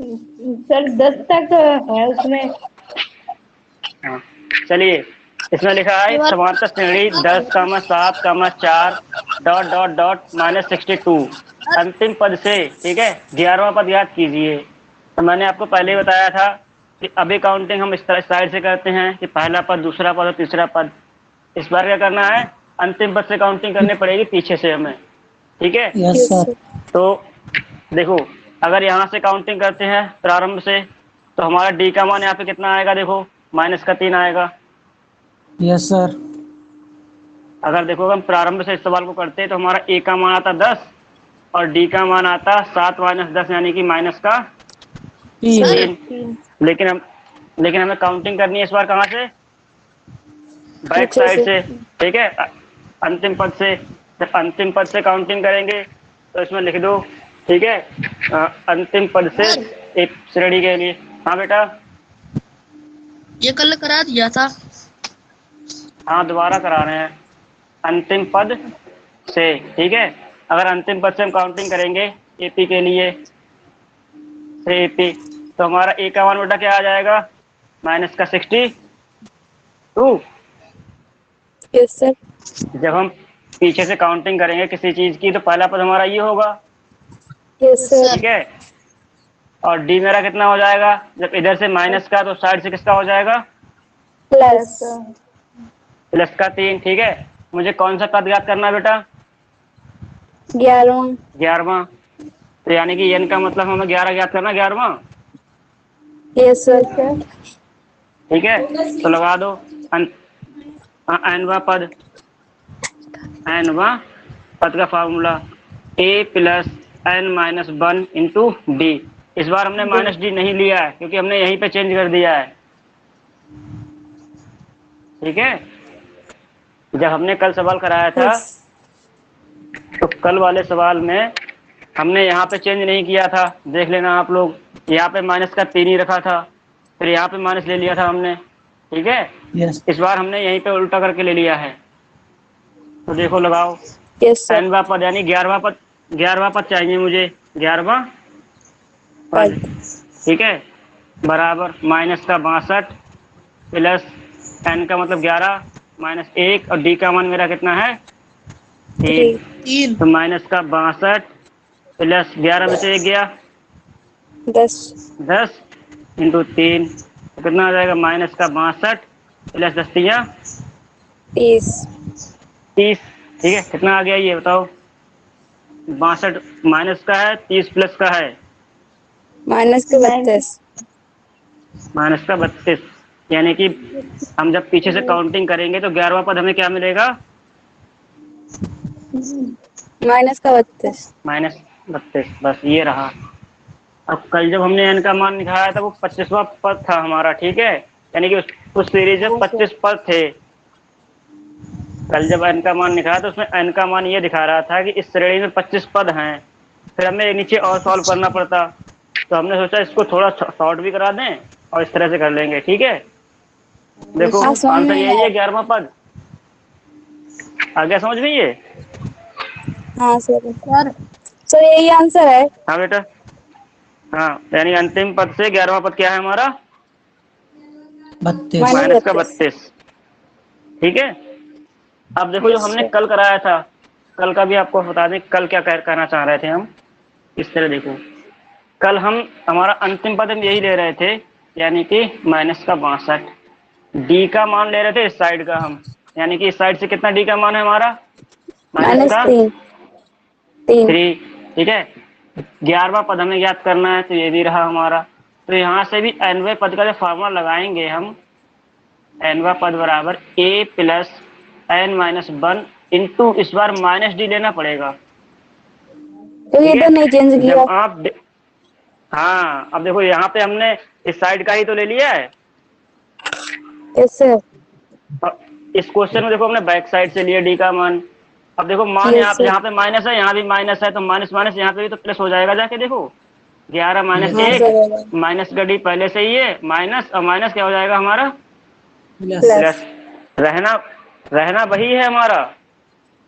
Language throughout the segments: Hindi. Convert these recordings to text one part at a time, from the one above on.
सर 10 तक है उसमें। हाँ, चलिए इसमें लिखा है समांतर श्रेणी 10, 7, 4 डॉट डॉट डॉट -62 अंतिम पद से, ठीक है, 11वां पद याद कीजिए। तो मैंने आपको पहले ही बताया था कि अभी काउंटिंग हम इस तरह साइड से करते हैं कि पहला पद, दूसरा पद और तीसरा पद। इस बार क्या करना है, अंतिम पद से काउंटिंग करनी पड़ेगी पीछे से हमें, ठीक है। Yes sir. तो देखो, अगर यहाँ से काउंटिंग करते हैं प्रारंभ से, तो हमारा डी का मान यहाँ पे कितना आएगा, देखो -3 आएगा। Yes sir. अगर देखो हम प्रारंभ से इस सवाल को करते हैं तो हमारा ए का मान आता 10 और डी का मान आता 7 - 10 यानी कि -3। 3 लेकिन हमें काउंटिंग करनी है इस बार कहाँ से, बैक पीछे साइड से। से, ठीक है, अंतिम पद से। जब अंतिम पद से काउंटिंग करेंगे तो इसमें लिख दो, ठीक है, अंतिम पद से एक श्रेणी के लिए। हाँ बेटा, ये कल करा दिया था। हाँ दोबारा करा रहे हैं, अंतिम पद से, ठीक है। अगर अंतिम पद से हम काउंटिंग करेंगे एपी के लिए, से एपी, तो हमारा ए का मान बेटा क्या आ जाएगा, -62। Yes sir. जब हम पीछे से काउंटिंग करेंगे किसी चीज की तो पहला पद हमारा ये होगा, यस सर। ठीक है। और डी मेरा कितना हो जाएगा, जब इधर से माइनस का तो साइड से किसका हो जाएगा, प्लस। प्लस का 3, ठीक है। मुझे कौन सा पद याद करना है बेटा, 11वां। 11वां। तो यानी कि एन का मतलब हमें 11 याद करना, 11वां, यस सर। ठीक है। तो लगा दो एनवा पद, एनवा पद का फॉर्मूला ए प्लस n-1 इंटू डी। इस बार हमने -d नहीं लिया है क्योंकि हमने यहीं पे चेंज कर दिया है, ठीक है। जब हमने कल सवाल कराया था तो कल वाले सवाल में हमने यहाँ पे चेंज नहीं किया था, देख लेना आप लोग, यहाँ पे -3 ही रखा था, फिर यहाँ पे माइनस ले लिया था हमने, ठीक है। यस। इस बार हमने यहीं पे उल्टा करके ले लिया है। तो देखो लगाओ, यस सर। एनवा पद यानी 11वां पद, 11वां पद चाहिए मुझे, 11वां पद, ठीक है, बराबर -62 प्लस एन का मतलब 11 -1 और डी का मान मेरा कितना है 3। 3। तो -62 प्लस 11 में से 1 गया 10। 10 इंटू 3, तो कितना आ जाएगा, -62 प्लस 10 30। 30, ठीक है। कितना आ गया ये बताओ, 62 माइनस का है, 30 प्लस का है, -32। -32, यानी कि हम जब पीछे से काउंटिंग करेंगे तो 11वां पद हमें क्या मिलेगा, -32। -32, बस ये रहा। अब कल जब हमने एन का मान निकाला था वो 25वां पद था हमारा, ठीक है, यानी कि उस सीरीज में 25 पद थे। कल जब एन का मान निकाला तो उसमें एन का मान ये दिखा रहा था कि इस श्रेणी में 25 पद हैं। फिर हमें नीचे और सॉल्व करना पड़ता, तो हमने सोचा इसको थोड़ा शॉर्ट भी करा दें और इस तरह से कर लेंगे, ठीक है। देखो आंसर यही है, 11वां पद आ गया समझ में ये। हाँ सर। सर यही आंसर है। हाँ बेटा, हाँ, यानी अंतिम पद से 11वां पद क्या है हमारा, 32। -32, ठीक है। अब देखो जो यस हमने सर। कल कराया था, कल का भी आपको बता दें, कल क्या कहना चाह रहे थे हम, इस तरह देखो, कल हम हमारा अंतिम पद हम यही ले रहे थे, यानी कि -62, डी का मान ले रहे थे इस साइड का हम, यानी कि इस साइड से कितना डी का मान है हमारा, -3। 3। -3, ठीक है। 11वां पद हमें याद करना है तो ये भी रहा हमारा। तो यहाँ से भी nवें पद का जो फॉर्मूला लगाएंगे हम, nवा पद बराबर a प्लस n-1 इंटू, इस बार -d लेना पड़ेगा, तो ये ठीक तो है। नहीं चेंज किया। जब आप हाँ, अब देखो यहाँ पे हमने इस साइड का ही तो ले लिया है, यस सर। और इस क्वेश्चन में देखो हमने बैक साइड से लिया डी का मान। अब देखो मान यस सर। यहाँ पे माइनस है, यहाँ भी माइनस है, तो माइनस माइनस यहाँ पे भी तो प्लस हो जाएगा जाके, देखो 11 हाँ -1, सर। माइनस का डी पहले से ही है माइनस, और माइनस क्या हो जाएगा हमारा प्लस। प्लस। रहना रहना वही है हमारा,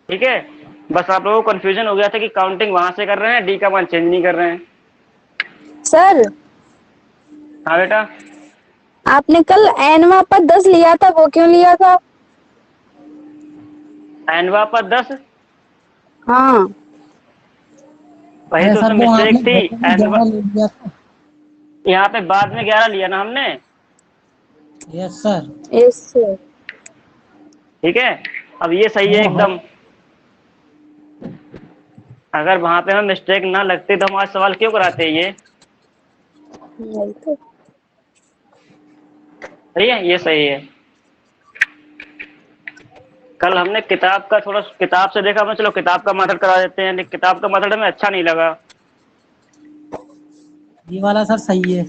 ठीक है। बस आप लोगों को कंफ्यूजन हो गया था कि काउंटिंग वहां से कर रहे हैं, डी का मान चेंज नहीं कर रहे हैं। सर हाँ बेटा। आपने कल एनवा पर 10 लिया था, वो क्यों लिया था? एनवा पर 10? हाँ। वही अरे तो सर उसमें वो मिस्टेक आपने थी। वैसे भी एनवा 11 ले लिया था। यहाँ पे बाद में 11 लिया ना हमने। Yes sir. इससे ठीक है, अब ये सही है वो एकदम। अगर वहां पे हमें मिस्टेक ना लगती तो हम आज सवाल क्यों कराते ये। नहीं तो। सही है, ये सही है। कल हमने किताब का थोड़ा किताब से देखा, मैं चलो किताब का मेथड करा देते हैं, लेकिन किताब का मेथड हमें अच्छा नहीं लगा। ये वाला सर सही है।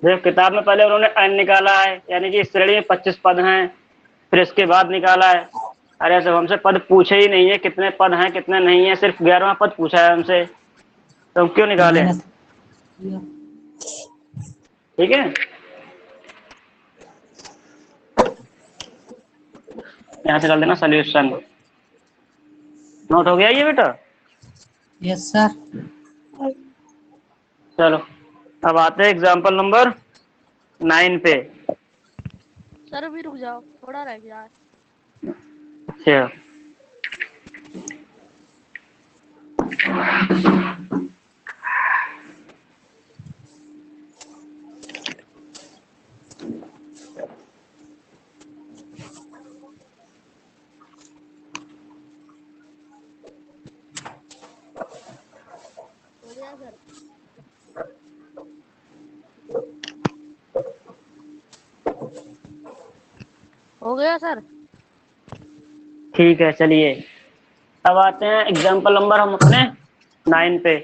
देखो किताब में पहले उन्होंने n निकाला है, यानी कि इस श्रेणी में 25 पद हैं, फिर इसके बाद निकाला है। अरे सब हमसे पद पूछे ही नहीं है, कितने पद हैं कितने नहीं है, सिर्फ 11वां पद पूछा है हमसे, तो हम क्यों तो निकालें। मैंने किया। ठीक है, यहाँ से कर देना सोल्यूशन। नोट हो गया ये बेटा। Yes sir. चलो अब आते हैं एग्जाम्पल नंबर 9 पे। सर अभी रुक जाओ, थोड़ा रह गया है। अच्छा, हो गया सर? हो गया सर? ठीक है चलिए, अब आते हैं एग्जाम्पल नंबर हम अपने 9 पे।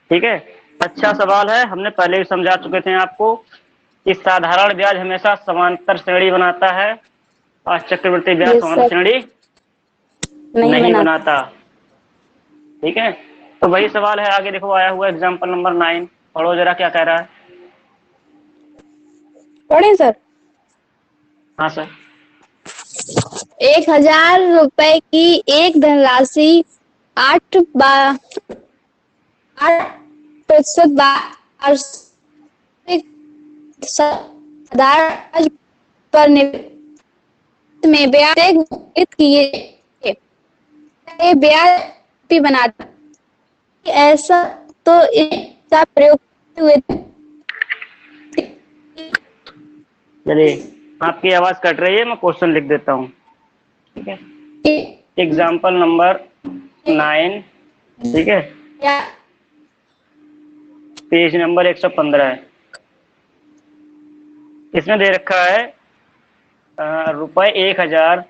ठीक है, अच्छा सवाल है, हमने पहले भी समझा चुके थे आपको कि साधारण ब्याज हमेशा समांतर श्रेणी बनाता है और चक्रवृद्धि ब्याज ये समांतर सब श्रेणी नहीं नहीं बनाता। बनाता। ठीक है, तो वही सवाल है, आगे देखो आया हुआ एग्जाम्पल नंबर 9, पढ़ो जरा क्या कह रहा है। पढ़े सर? हाँ सर। 1,000 रुपए की एक धनराशि 8% वार्षिक साधारण पर निवेश में ब्याज मुद्रित किए, ये ब्याज भी बनाता है। ऐसा तो इसका प्रयोग करते हुए चलिए, आपकी आवाज कट रही है, मैं क्वेश्चन लिख देता हूँ। ठीक है, एग्जाम्पल नंबर 9। ठीक है, या पेज नंबर 115 है। इसमें दे रखा है रुपए 1,000,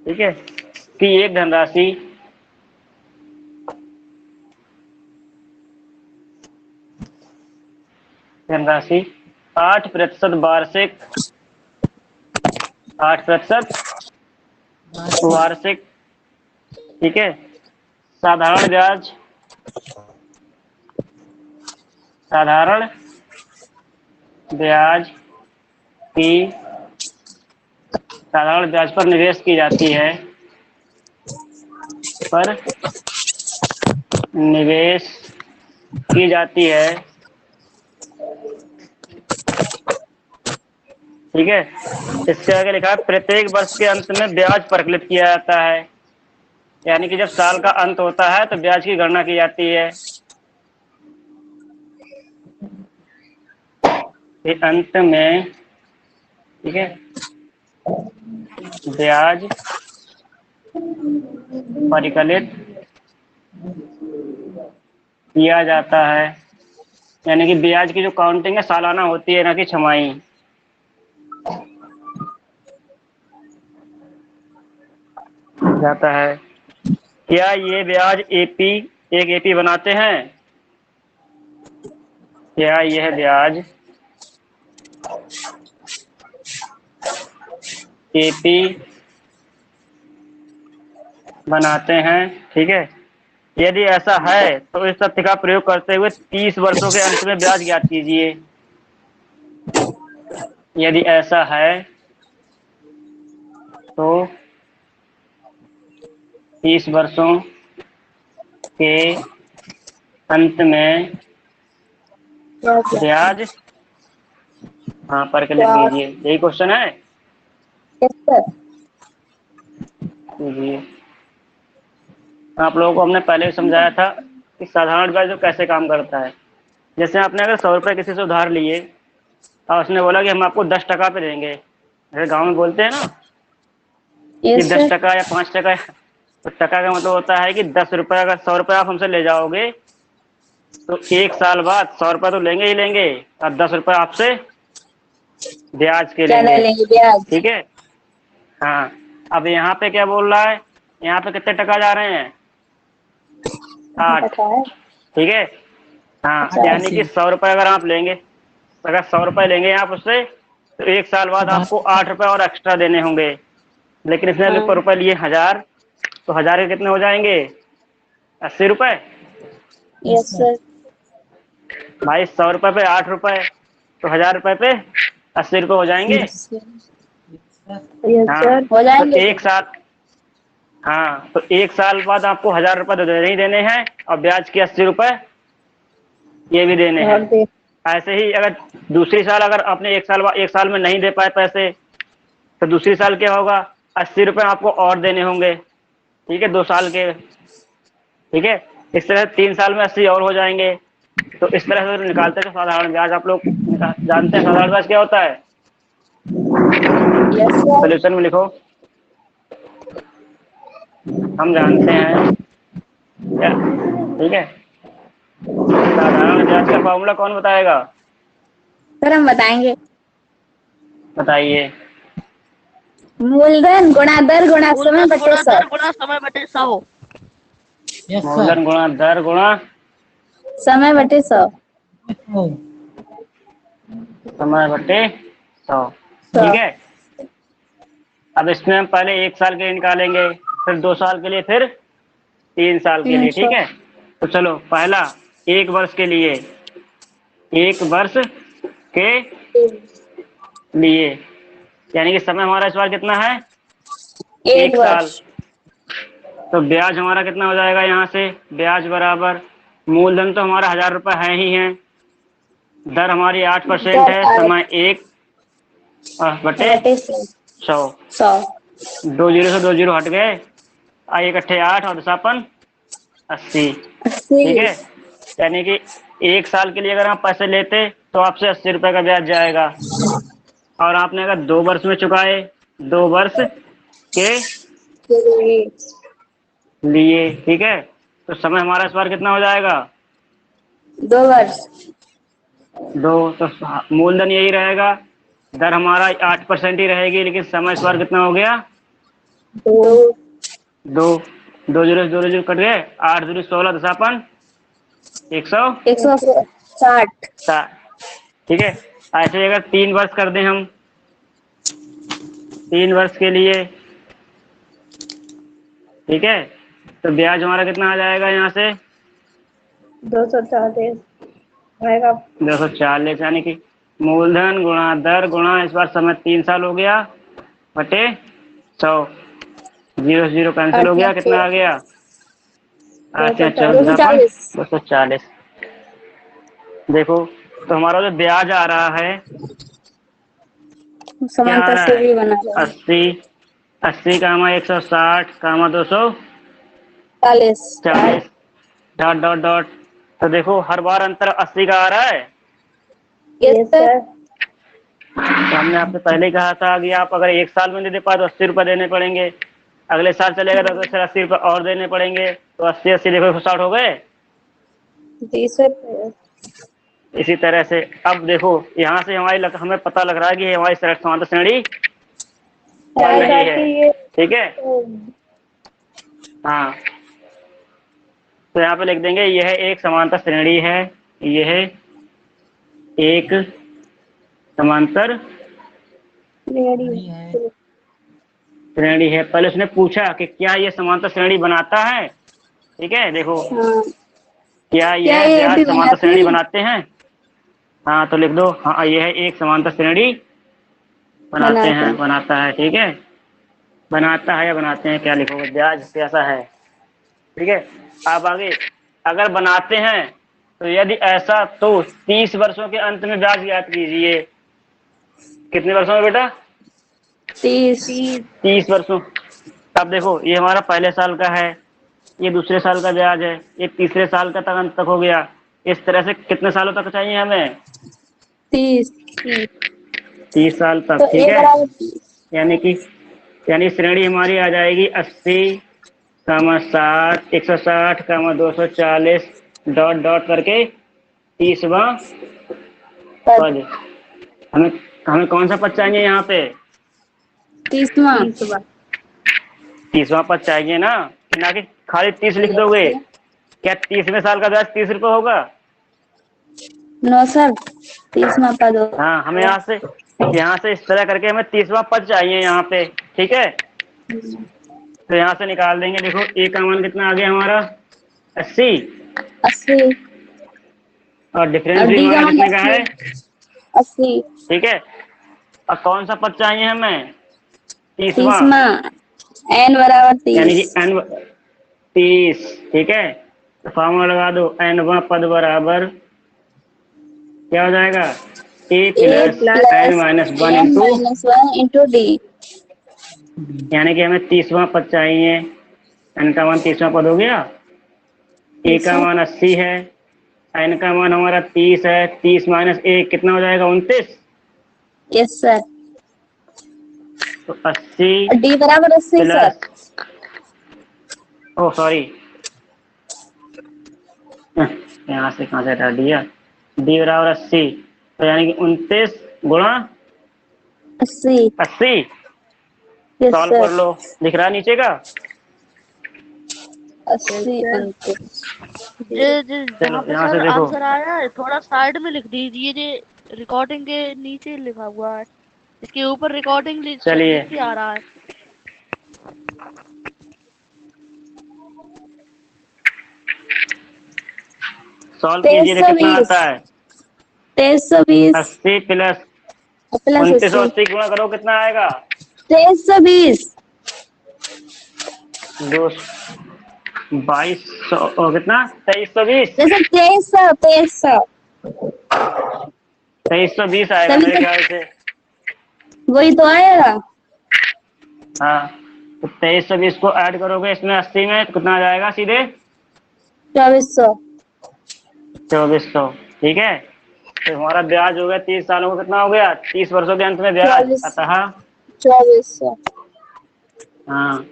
ठीक है, की एक धनराशि धनराशि 8% वार्षिक, 8% वार्षिक, ठीक है, साधारण ब्याज, साधारण ब्याज की साधारण ब्याज पर निवेश की जाती है, पर निवेश की जाती है। ठीक है, इसके आगे लिखा है प्रत्येक वर्ष के अंत में ब्याज परिकलित किया जाता है, यानी कि जब साल का अंत होता है तो ब्याज की गणना की जाती है। फिर अंत में, ठीक है, ब्याज परिकलित किया जाता है, यानी कि ब्याज की जो काउंटिंग है सालाना होती है ना कि छमाही। जाता है, क्या ये ब्याज एपी एक एपी बनाते हैं? क्या यह ब्याज एपी बनाते हैं? ठीक है, यदि ऐसा है तो इस तथ्य का प्रयोग करते हुए 30 वर्षों के अंत में ब्याज ज्ञात कीजिए। यदि ऐसा है तो 30 वर्षों के अंत में ब्याज हाँ पर के लिख ब्याज। दीजिए, यही क्वेश्चन है। Yes sir. जी, आप लोगों को हमने पहले भी समझाया था कि साधारण ब्याज जो कैसे काम करता है। जैसे आपने अगर 100 रुपये किसी से उधार लिए और उसने बोला कि हम आपको 10 टका पे देंगे, जैसे गाँव में बोलते हैं ना कि यस दस सर। टका या 5 टका, तो टका का मतलब होता है कि 10 रुपये, अगर 100 रुपये आप हमसे ले जाओगे तो 1 साल बाद 100 रुपये तो लेंगे ही लेंगे, और 10 रुपये आपसे ब्याज के क्या ले लेंगे। लेंगे ब्याज? ठीक है। हाँ, अब यहाँ पे क्या बोल रहा है, यहाँ पे कितने टका जा रहे हैं? हाँ 8। पता है। ठीक है। हाँ, अच्छा। यानी कि 100 रुपये अगर आप लेंगे, अगर 100 रुपये लेंगे आप उससे, तो 1 साल बाद आपको 8 रुपये और एक्स्ट्रा देने होंगे। लेकिन इसने अभी हाँ। रुपये लिए 1000, तो 1000 के कितने हो जाएंगे? 80 रुपये। Yes sir. भाई 100 रुपये पे 8 रुपये, तो 1000 रुपये पे 80 रुपये हो जाएंगे। यस हाँ, सर हो तो जाएंगे एक सर। साल, हाँ तो 1 साल बाद आपको 1000 रुपये तो देने ही देने हैं, और ब्याज के 80 रुपये ये भी देने हैं। और दे। ऐसे ही अगर दूसरी साल अगर आपने 1 साल में नहीं दे पाए पैसे, तो दूसरी साल क्या होगा? 80 रुपये आपको और देने होंगे। ठीक है, 2 साल के। ठीक है, इस तरह 3 साल में 80 और हो जाएंगे। तो इस तरह से निकालते हैं साधारण ब्याज। आप लोग जानते हैं साधारण ब्याज क्या होता है? Yes sir. सोल्यूशन में लिखो, हम जानते हैं क्या? ठीक है, साधारण ब्याज का फॉर्मूला कौन बताएगा? सर हम बताएंगे। बताइए। मूलधन गुणा दर गुणा समय मूलधन बटे गुणा 100। दर गुणा समय बटे 100। Yes sir. मूलधन गुणा दर गुणा समय बटे 100। समय बटे 100। 100। ठीक है। अब इसमें हम पहले 1 साल के लिए निकालेंगे, फिर 2 साल के लिए, फिर 3 साल के लिए। ठीक 300। है, तो चलो पहला 1 वर्ष के लिए, 1 वर्ष के लिए, यानी कि समय हमारा इस बार कितना है? एक 1 साल। वर्ष। तो ब्याज हमारा कितना हो जाएगा? यहाँ से ब्याज बराबर मूलधन तो हमारा 1000 रुपये है ही है, दर हमारी 8% दर है, 8 समय 1 बटे बटे 100। 100। 100। 2 जीरो से 2 जीरो हट गए, 1 अट्ठे 8 और 10 अपन 80। 80। ठीक है, यानी कि 1 साल के लिए अगर आप पैसे लेते तो आपसे 80 रुपये का ब्याज जाएगा, और आपने अगर 2 वर्ष में चुकाए, 2 वर्ष के लिए। ठीक है, तो समय हमारा इस बार कितना हो जाएगा? 2 वर्ष। दो। तो मूलधन यही रहेगा, दर हमारा 8% ही रहेगी, लेकिन समय इस बार कितना हो गया? 2। 2। 2 जीरो से 2 जीरो कट गए, 8 दूनी 16, 10 100। 160। ठीक है, ऐसे ही अगर 3 वर्ष कर दें हम, 3 वर्ष के लिए, ठीक है, तो ब्याज हमारा कितना आ जाएगा यहाँ से? 240 रहेगा। 240, यानी कि मूलधन गुणा दर गुणा इस बार समय 3 साल हो गया बटे 100। 0 से 0 कैंसिल हो गया, कितना आ गया? 8 या 14, 240। 240। देखो, तो हमारा जो ब्याज आ रहा है क्या आ समांतर रहा है? श्रेणी बना रहे हैं। 80। 80 कामा 160 कामा 240, 40। Dot dot dot. तो देखो हर बार अंतर 80 का आ रहा है। Yes sir. तो हमने आपसे पहले ही कहा था कि आप अगर 1 साल में नहीं दे पाए तो 80 रुपये देने पड़ेंगे, अगले साल चलेगा तो फिर 80 रुपये और देने पड़ेंगे, तो 80 80 देखो 60 हो गए। जी सर। इसी तरह से अब देखो यहाँ से हमें पता लग रहा है कि ये हमारी समांतर श्रेणी बन रही है। ठीक है, हाँ, तो यहाँ पे लिख देंगे यह एक समांतर श्रेणी है, यह एक समांतर श्रेणी है। पहले उसने पूछा कि क्या यह समांतर श्रेणी बनाता है। ठीक है, देखो हाँ। क्या क्या यह ये ब्याज भी समांतर बनाती श्रेणी है? बनाते हैं? हाँ, तो लिख दो हाँ यह एक समांतर श्रेणी बनाते हैं, बनाता है। ठीक है, बनाता है या बनाते हैं, क्या लिखोगे? ब्याज कैसा है। ठीक है, अब आगे, अगर बनाते हैं तो यदि ऐसा तो 30 वर्षों के अंत में ब्याज ज्ञात कीजिए। कितने वर्षों में बेटा? 30। 30 वर्षों। अब देखो ये हमारा पहले साल का है, ये दूसरे साल का ब्याज है, ये तीसरे साल का तक अंत तक हो गया। इस तरह से कितने सालों तक चाहिए हमें? 30। 30 साल तो तक, ठीक ए है। बराबर 30। यानी श्रेणी हमारी आ जाएगी 80, 60, 160, 240 डॉट डॉट करके 30वां पद। पद। हमें हमें कौन सा पद चाहिए यहाँ पे? 30वां। 30वां पद चाहिए ना, ना कि खाली 30 लिख यस दोगे। सर। क्या 30वें साल का ब्याज 30 रुपये होगा? नो सर, 30वां पद हाँ, हमें होगा। यहाँ से इस तरह करके हमें 30वां पद चाहिए यहाँ पे, ठीक है। तो यहाँ से निकाल देंगे। देखो ए का मान कितना आ गया हमारा? 80। 80। और डिफरेंस और भी डी का हमारा मान कितने का 80। है? 80। ठीक है। और कौन सा पद चाहिए हमें? 30वां। 30वां। एन बराबर यानी 30। कि एन 30, ठीक है। तो फॉर्मूला लगा दो, एनवां पद बराबर क्या हो जाएगा? A A plus N plus minus one N into, minus 1 into D. यानी कि हमें 30वां पद चाहिए। एन का मान 30वां पद हो गया। ए यस का सर। मान 80 है, एन का मान हमारा 30 है। 30 माइनस 1 कितना हो जाएगा? 29। Yes sir. तो 80 और डी बराबर 80 सर। प्लस, ओ सॉरी, यहाँ से कहाँ से हटा दिया? डी बराबर 80, तो यानी कि 29 गुणा 80। 80। Yes solve sir. कर लो, दिख रहा है नीचे का? 80 29। जे जे जहाँ चलो पे यहाँ से सर देखो। आंसर आया है थोड़ा साइड में लिख दीजिए। जे रिकॉर्डिंग के नीचे लिखा हुआ है, इसके ऊपर रिकॉर्डिंग चलिए लिख के आ रहा है। सॉल्व कीजिए, तो कितना 2320। आता है? 2320 80 प्लस प्लस 29 और 80। 80 गुणा करो, कितना आएगा? 2320। दो 2200 और कितना? 2320। जैसे 2300 2300। 2320 आएगा तभी मेरे तो ख्याल से। वही तो आएगा। हाँ, तो 2320 को ऐड करोगे इसमें 80 में, तो कितना आ जाएगा सीधे? 2400। 2400, ठीक है। तो हमारा ब्याज हो गया 30 सालों को, कितना हो गया? 30 वर्षों के अंत में ब्याज 24। अतः, 2400। हाँ,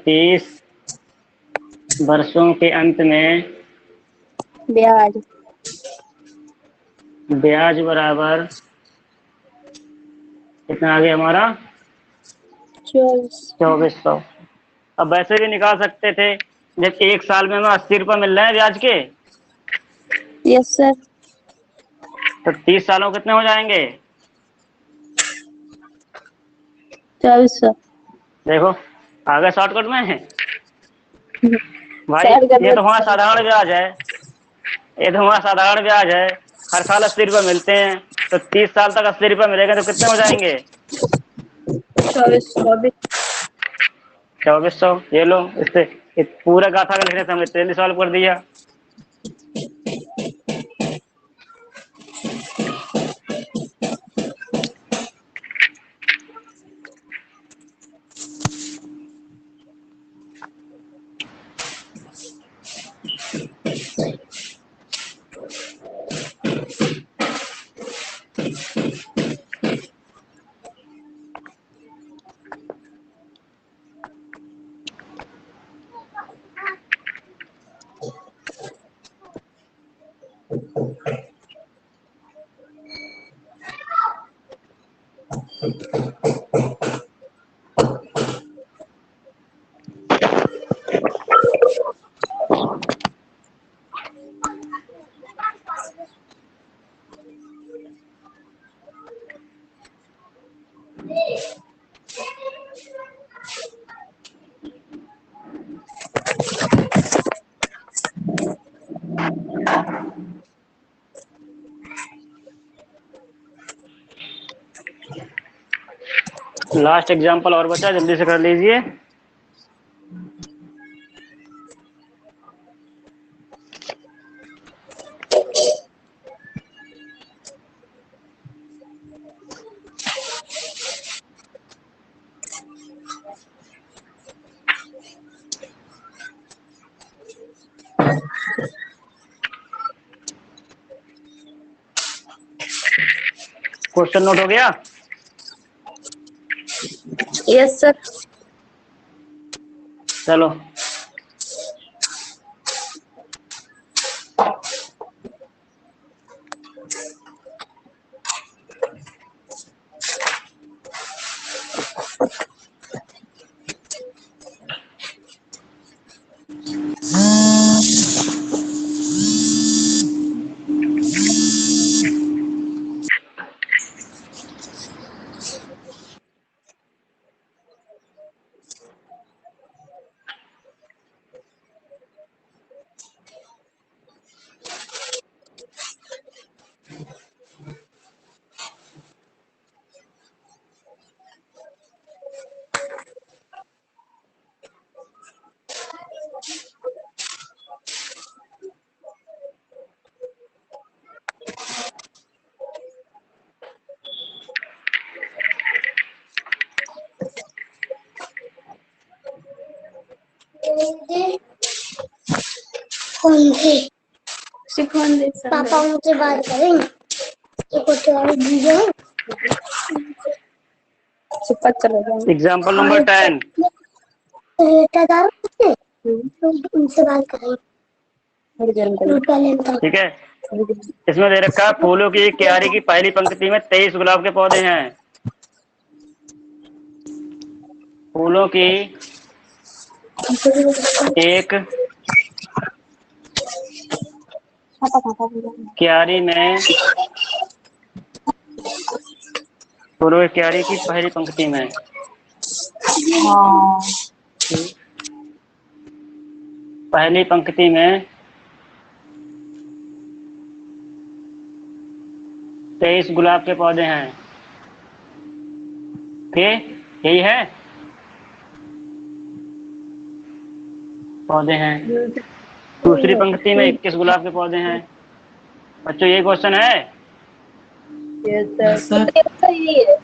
30 वर्षों के अंत में ब्याज। ब्याज बराबर कितना आ गया हमारा? 24। 2400। अब वैसे भी निकाल सकते थे, जब एक साल में हमें 80 रुपये मिल रहे हैं ब्याज के, यस सर। तो 30 सालों कितने हो जाएंगे? 2400। देखो आ गए शॉर्टकट में। भाई सर का ये तो हमारा सही। साधारण ब्याज है, ये तो हमारा साधारण ब्याज है। हर साल 80 रुपये मिलते हैं, तो 30 साल तक 80 रुपये मिलेगा, तो कितने हो जाएंगे? 2400 भी। 2400। ये लो, इससे पूरा गाथा का लिखने से हमने तेली सॉल्व कर दिया। लास्ट एग्जाम्पल और बचा, जल्दी से कर लीजिए। क्वेश्चन नोट हो गया? Yes sir. चलो कौन थे? सिखोन दे सर। पापा मुझसे बात करेंगे। ये कुछ और दीजिए। सुपर चले जाएंगे। Example number 10। रिश्तेदार थे, तो उनसे बात करेंगे। थोड़ी देर में पहले बताओ। ठीक है, इसमें दे रखा है फूलों की क्यारी की पहली पंक्ति में 23 गुलाब के पौधे हैं। फूलों की एक क्यारी में, फूलों की क्यारी की पहली पंक्ति में, हाँ पहली पंक्ति में 23 गुलाब के पौधे हैं। ठीक, यही है, पौधे हैं। दूसरी पंक्ति में 21 गुलाब के पौधे हैं। बच्चों ये क्वेश्चन है। Yes sir. यही है।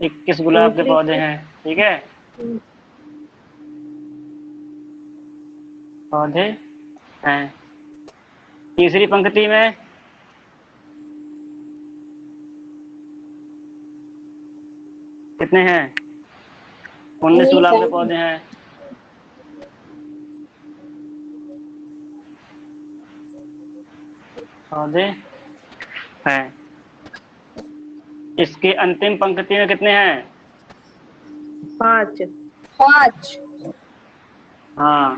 21 गुलाब के पौधे हैं, ठीक है, पौधे हैं। तीसरी पंक्ति में कितने हैं? 19 गुलाब के पौधे हैं। पौधे हैं। इसकी अंतिम पंक्ति में कितने हैं? 5 5। हाँ,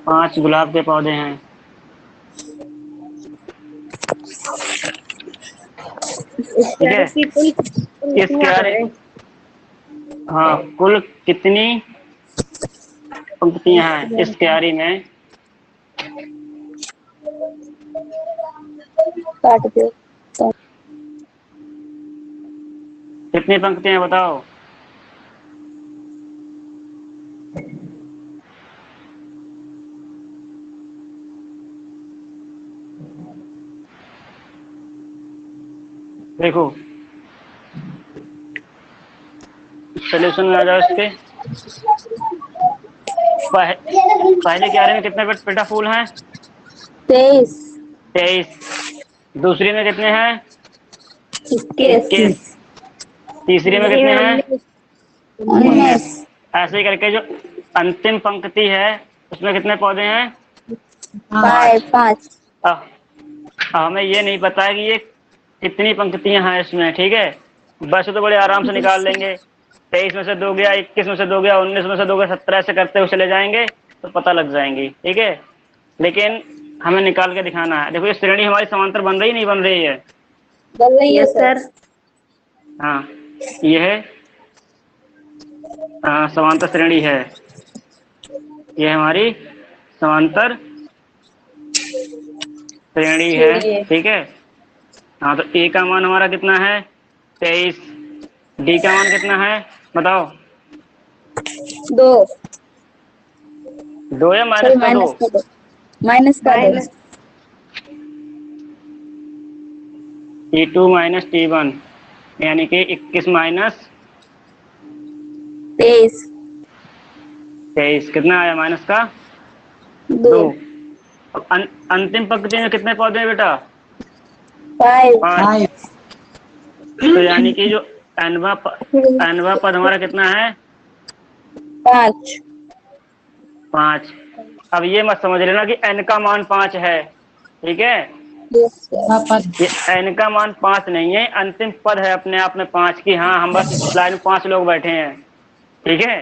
5 गुलाब के पौधे हैं। ठीक है, इस क्यारी, हाँ, कुल कितनी पंक्तियां हैं इस क्यारी में? काट दो। कितनी पंक्तियां बताओ? देखो सोल्यूशन में आ जाओ इसके। पहले क्यारी में कितने पेटा फूल हैं? 23 23। दूसरी में कितने हैं? 21 21। तीसरी में कितने हैं? 19। ऐसे ही करके जो अंतिम पंक्ति है उसमें कितने पौधे हैं? 5 अब हमें ये नहीं पता है कि ये कितनी पंक्तियां हैं इसमें, ठीक है। वैसे तो बड़े आराम से निकाल लेंगे। 23 में से 2 गया, 21 में से 2 गया, 19 में से 2 गया, 17 से करते हुए चले जाएंगे तो पता लग जाएंगी, ठीक है। लेकिन हमें निकाल के दिखाना है। देखो ये श्रेणी हमारी समांतर बन रही नहीं बन रही है? बन रही है सर। हाँ, यह समांतर श्रेणी है। यह हमारी समांतर श्रेणी है, ठीक है। हाँ, तो ए का मान हमारा कितना है? 23। डी का मान कितना है बताओ? 2। 2 या माइनस का 2? माइनस का 2। माइनस का 2। T2 माइनस T1 यानी कि 21 माइनस 23 23 कितना आया माइनस का 2। दो। अब अंतिम पंक्ति में कितने पद हैं बेटा 5 5। 5 तो यानी कि जो nवा पद हमारा कितना है 5। 5। अब ये मत समझ लेना कि n का मान 5 है, ठीक है। Yes sir. पद ये n का मान 5 नहीं है, अंतिम पद है अपने आप में 5 की। हाँ हम बस इस लाइन में 5 लोग बैठे हैं, ठीक है।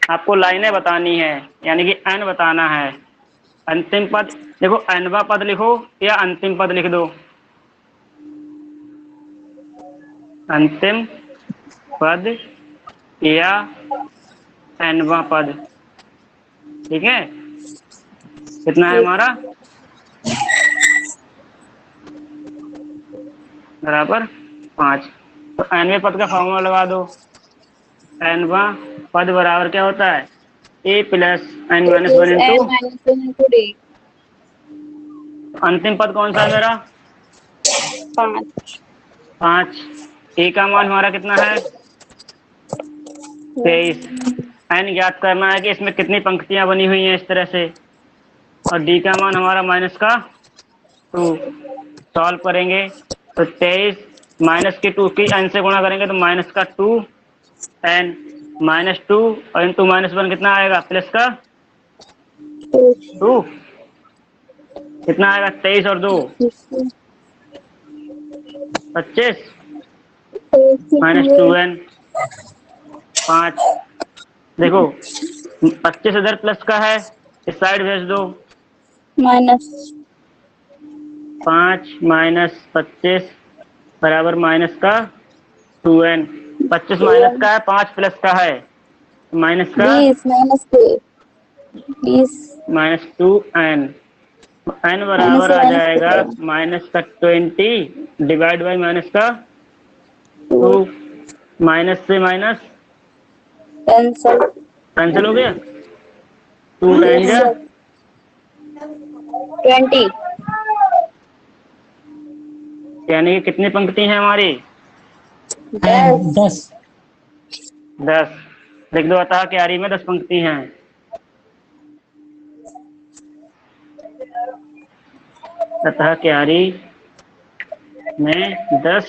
आपको लाइनें बतानी है, यानी कि n बताना है। अंतिम पद देखो, nवा पद लिखो या अंतिम पद लिख दो। अंतिम पद या nवा पद, ठीक है। कितना है हमारा बराबर 5। तो nवें पद का फॉर्मूला लगा दो। nवा पद बराबर क्या होता है a plus n minus 1 into. n minus 1 into d। अंतिम पद कौन सा है मेरा 5। 5। a का मान हमारा कितना है 23। n ज्ञात करना है कि इसमें कितनी पंक्तियां बनी हुई हैं इस तरह से, और d का मान हमारा माइनस का 2। सॉल्व करेंगे तो 23 माइनस के 2 की n से गुणा करेंगे तो माइनस का 2n माइनस 2 और इंटू माइनस 1 कितना आएगा प्लस का 2। कितना आएगा 23 और 2 25 माइनस 2n 5। देखो 25 इधर प्लस का है, इस साइड भेज दो। माइनस 5 माइनस 25 बराबर माइनस का 2n। 25 माइनस का है, 5 प्लस का है, माइनस का 20 minus 2 20 minus 2n। n minus बराबर से आ माइनस जाएगा कटेगा माइनस का 20 डिवाइड बाई माइनस का 2। 2 माइनस से माइनस कैंसल। कैंसिल हो गया, 2 टाइम यस जा सर। 20 यानी कि कितनी पंक्ति है हमारी 10 10 10। लिख दो अतः क्यारी में 10 पंक्ति हैं। अतः क्यारी में 10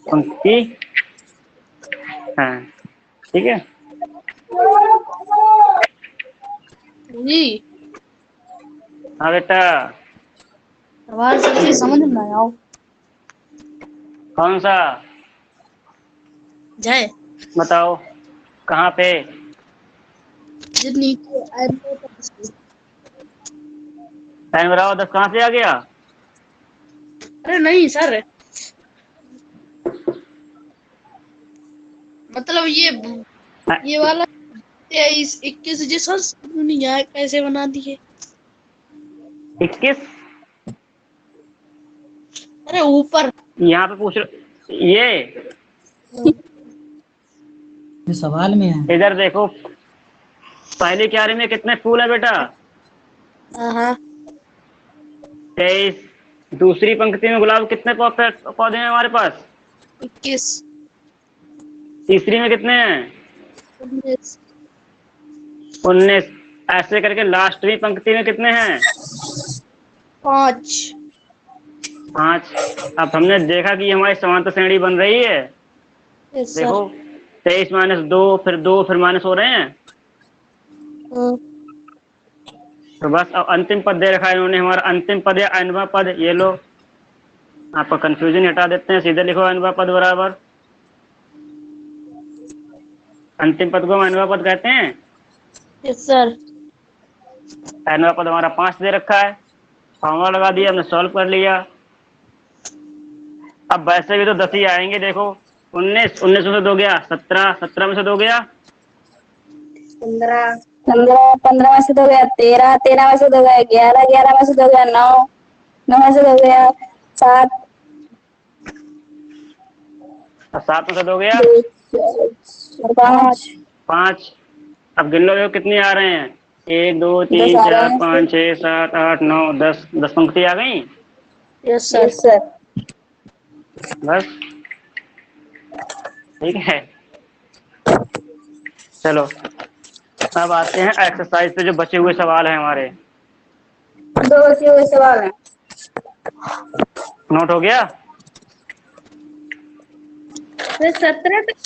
पंक्ति हैं, ठीक है। जी हाँ बेटा सवाल सबसे समझ में आओ। कौन सा जय बताओ कहाँ पे जितनी टाइम बताओ 10 कहाँ से आ गया। अरे नहीं सर, मतलब ये वाला 23 21 जी सर दुनिया कैसे बना दिए। 21 अरे ऊपर यहाँ पे पूछ ये सवाल में है। इधर देखो, पहली क्यारी में कितने फूल है बेटा हाँ 23। दूसरी पंक्ति में गुलाब कितने पौधे हैं हमारे पास 21 तीसरी में कितने हैं 19 19। ऐसे करके लास्टवी पंक्ति में कितने हैं 5 5। अब हमने देखा कि हमारी समांतर श्रेणी बन रही है। Yes sir. देखो 23 माइनस 2 फिर माइनस हो रहे हैं। तो बस अब अंतिम पद दे रखा है इन्होंने हमारा अंतिम पद या अनवा पद, ये लो आपका कंफ्यूजन हटा देते हैं, सीधे लिखो अनवा पद बराबर अंतिम पद को हम अनवा पद कहते हैं। Yes sir. अनवा पद हमारा 5 दे रखा है, फॉर्मूला लगा दिया हमने, सॉल्व कर लिया। अब वैसे भी तो 10 ही आएंगे। देखो 19 19 में से 2 गया 17 17 में से 2 गया 15 15 में से 2 गया 13 13 में से 2 गया 11 11 में से 2 गया 9 9 में से 2 गया 7 और 7 में से 2 गया 5 5। अब गिन लो देखो कितनी आ रहे हैं 1 2 10 3 आ रहे 4 हैं 5 6 7 8 9 10 10 पंक्ति आ गई। Yes sir. Yes sir. बस ठीक है। चलो अब आते हैं एक्सरसाइज पे, जो बचे हुए सवाल हैं हमारे। 2 बचे हुए सवाल हैं। नोट हो गया? फिर 17 तक।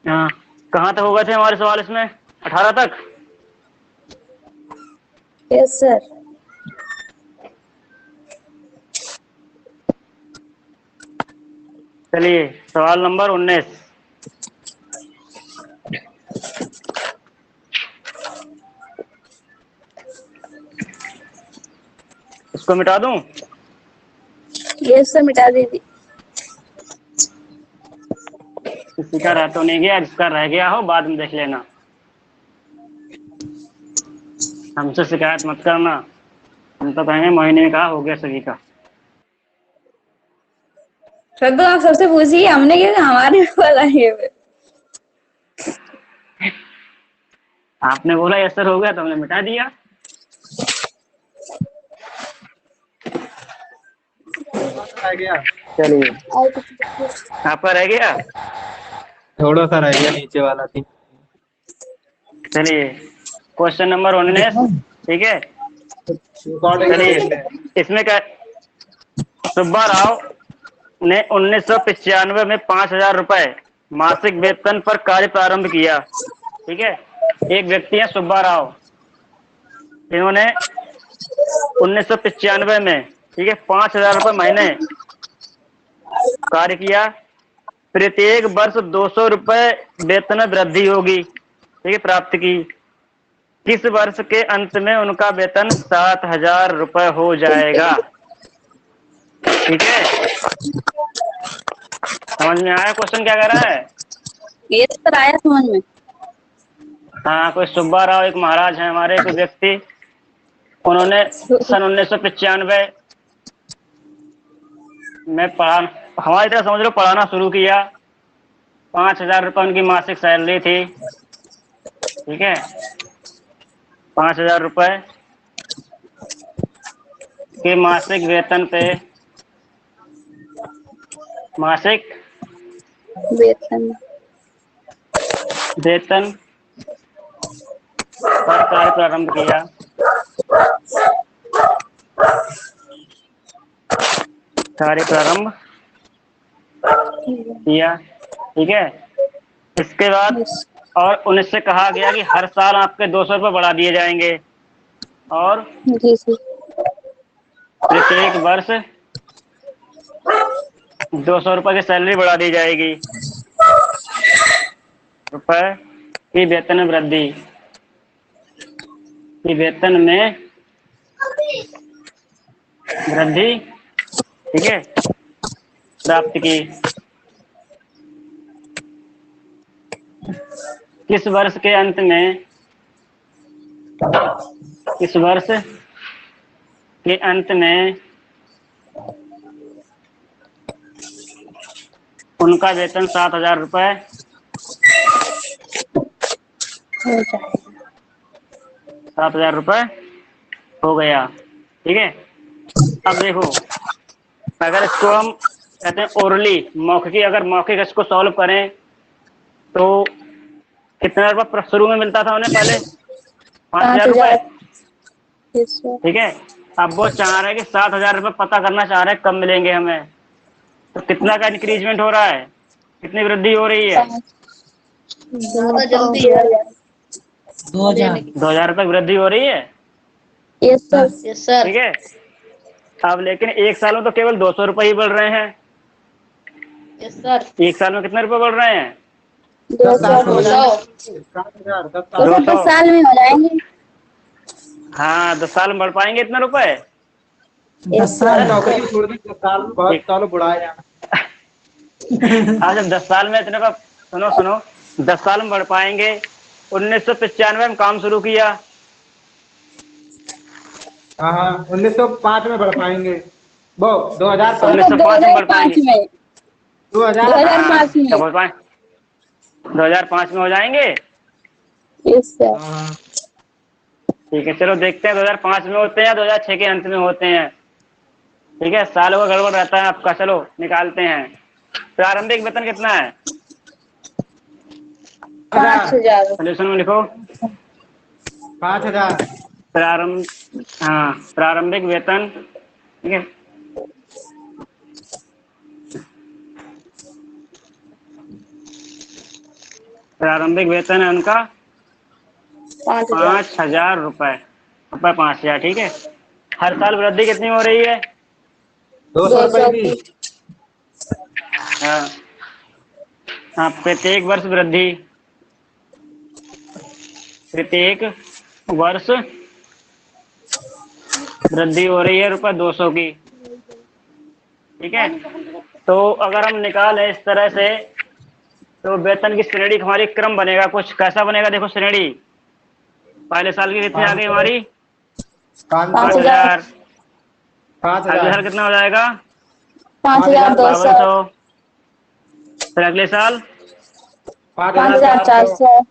हाँ, कहाँ तक हो गए थे हमारे सवाल इसमें? 18 तक। Yes sir. चलिए सवाल नंबर 19। इसको मिटा दूं? यस सर, मिटा दीजिए। किसी का रह तो नहीं गया, जिसका रह गया हो बाद में देख लेना, हमसे शिकायत मत करना। हम तो कहेंगे महीने में कहा हो गया सभी का। सर तो आप सबसे पूछिए, हमने क्या हमारे वाला है। आपने बोला यस सर हो गया तो हमने मिटा दिया। रह गया, चलिए और कुछ आपका रह गया। थोड़ा सा रह गया नीचे वाला थी। चलिए क्वेश्चन नंबर 19, ठीक है। चलिए इसमें क्या, सुब्बा राव ने 1995 में 5,000 रुपए मासिक वेतन पर कार्य प्रारंभ किया, ठीक है। एक व्यक्ति है सुब्बा राव, इन्होंने 1995 में, ठीक है, 5,000 रुपए महीने कार्य किया। प्रत्येक वर्ष 200 रुपए वेतन में वृद्धि होगी, ठीक है, प्राप्त की। किस वर्ष के अंत में उनका वेतन 7,000 रुपए हो जाएगा? ठीक है, समझ में आया क्वेश्चन क्या कह रहा है? ये सर आया समझ में। हाँ, कोई सुब्बा राव एक महाराज है हमारे, कोई व्यक्ति, उन्होंने सन 1995 में हमारी तरह समझ लो पढ़ाना शुरू किया। 5,000 रुपये उनकी मासिक सैलरी थी, ठीक है। 5,000 रुपये के मासिक वेतन पे, मासिक वेतन वेतन पर कार्य प्रारंभ किया, कार्य प्रारंभ किया, ठीक है। इसके बाद और उनसे कहा गया कि हर साल आपके 200 रुपये बढ़ा दिए जाएंगे और जी सर। प्रत्येक वर्ष 200 रुपये की सैलरी बढ़ा दी जाएगी, रुपए की वेतन वृद्धि, की वेतन में वृद्धि, ठीक है, प्राप्त की। किस वर्ष के अंत में, किस वर्ष के अंत में उनका वेतन 7,000 रुपये 7,000 रुपये हो गया, ठीक है। अब देखो, अगर इसको हम कहते हैं ओरली, मौखिकी, अगर मौखिक इसको सॉल्व करें तो कितना रुपये शुरू में मिलता था उन्हें? पहले 5,000 रुपये, ठीक है। अब वो चाह रहे हैं कि 7,000 रुपये पता करना चाह रहे हैं कब मिलेंगे हमें, तो कितना का इंक्रीजमेंट हो रहा है, कितनी वृद्धि हो रही है? 2,000 रुपये वृद्धि हो रही है। Yes sir. Yes sir. ठीक है, अब लेकिन एक साल में तो केवल 200 रुपये ही बढ़ रहे हैं। Yes sir. एक साल में कितने रुपए बढ़ रहे हैं? 200 200। साल में हो जाएंगे। हाँ 10 साल में बढ़ पाएंगे इतने रुपए? 10 साल में। नौकरी छोड़ दी 10 साल बहुत सालों बुढ़ाया। हाँ जब 10 साल में इतने का, सुनो सुनो, 10 साल में बढ़ पाएंगे। 1995 में काम शुरू किया। हाँ हाँ 1905 में बढ़ पाएंगे। वो 2005। 1905 में बढ़ 2005 पाएंगे। में, 2005। 2005 में। कब हो पाए? 2005 में हो जाएंगे। Yes sir. हाँ ठीक है, चलो देखते हैं 2005 में होते हैं या 2006 के अंत में होते हैं। ठीक है, सालों का गड़बड़ रहता है आपका। चलो निकालते हैं। प्रारंभिक वेतन कितना है? 5000। सोल्यूशन में लिखो। 5000। प्रारंभ हाँ प्रारंभिक वेतन। ठीक है, प्रारंभिक वेतन है उनका 5000। 5000 रुपए। 5000, ठीक है। हर साल वृद्धि कितनी हो रही है? 200 रुपए 200 की। की। हाँ हाँ, प्रत्येक वर्ष वृद्धि, प्रत्येक वर्ष वृद्धि हो रही है रुपए 200 की। ठीक है, तो अगर हम निकालें इस तरह से, तो वेतन की श्रेणी हमारी क्रम बनेगा, कुछ कैसा बनेगा देखो श्रेणी। पहले साल की कितनी आ गई हमारी? 5000। 5000। अगले 5000। साल कितना हो जाएगा? 5200। 5200। फिर अगले साल 5400।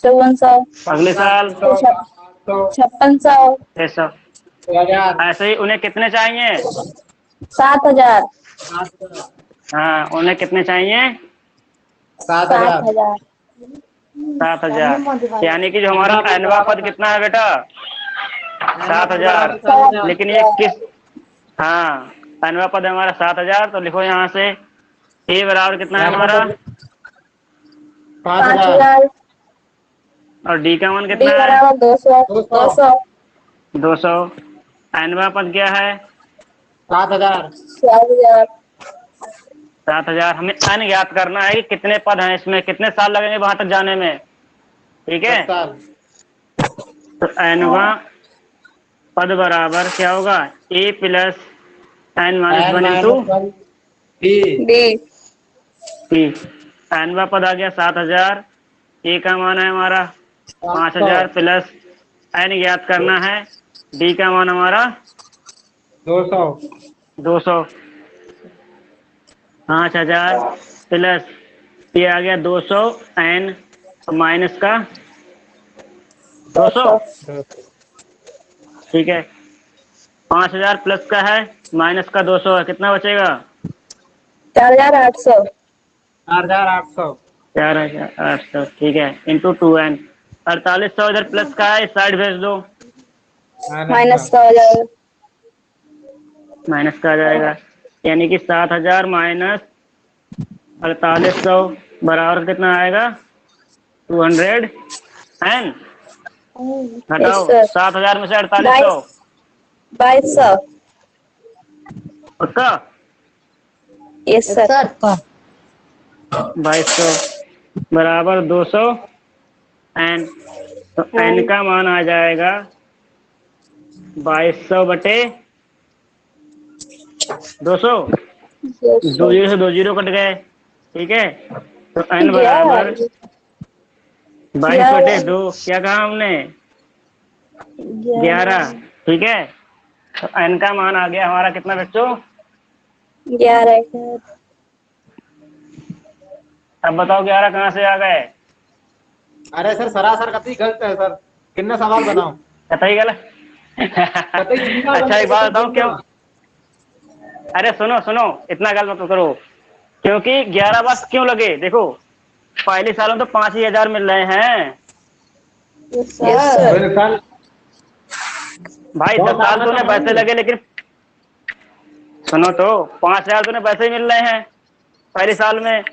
5400। 5400। अगले साल 5600। 600। 1000। ऐसे ही उन्हें कितने चाहिए? 7000। हाँ, उन्हें कितने चाहिए? 7000। 7000। 7000। यानी कि जो हमारा एनवा पद कितना है बेटा? 7000। 7000। लेकिन ये किस, हाँ एनवा पद है हमारा 7000, तो लिखो यहाँ से ए बराबर कितना है हमारा? 5000। 5000। और डी का मान डी कितना है? बराबर 200। 200। 200। एनवा पद क्या है? 7000। 7000। 7000। हमें एन ज्ञात करना है कि कितने पद हैं इसमें, कितने साल लगेंगे वहां तक जाने में। ठीक है, 10 साल। तो एनवा पद बराबर क्या होगा? A plus N minus N one into minus 1 D. D. T. एनवा पद आ गया 7000। ए का मान है हमारा 500। 5000 प्लस एन ज्ञात करना है। डी का मान हमारा 200। 200। 5000 प्लस ये आ गया 200 एन माइनस का 200। 200। ठीक है, 5000 प्लस का है, माइनस का 200 है, कितना बचेगा? 4800। 4800। 4800। ठीक है, इंटू 2n। 4800 इधर प्लस का है, इस साइड भेज दो, माइनस का हो जाएगा। माइनस का आ जाएगा। यानी कि 7000 माइनस 4800 बराबर कितना आएगा? 200 एन। यस घटाओ सर। 7000 में से 4800। 2200। पक्का? Yes sir. 2200 बराबर 200 एन। तो एन का मान आ जाएगा 2200 बटे 200। 2 जीरो से 2 जीरो कट गए। ठीक है, तो एन बराबर 22 बटे 2, क्या कहा हमने? 11। ठीक है, तो एन का मान आ गया हमारा कितना बच्चों? 11। अब बताओ 11 कहाँ से आ गए? अरे सर सरासर कतई गलत है सर। कितने सवाल बनाओ? कतई गलत। कतई जितना अच्छा एक गलत बात है बताओ क्यों? अरे सुनो सुनो, इतना गलत मत करो। क्योंकि 11 वर्ष क्यों लगे? देखो पहले सालों में तो 5 ही हजार मिल रहे हैं यस सर। फिर कल भाई। 10 साल तो उन्हें वैसे लगे, लेकिन सुनो तो 5000 तो उन्हें वैसे ही मिल रहे हैं पहले साल में,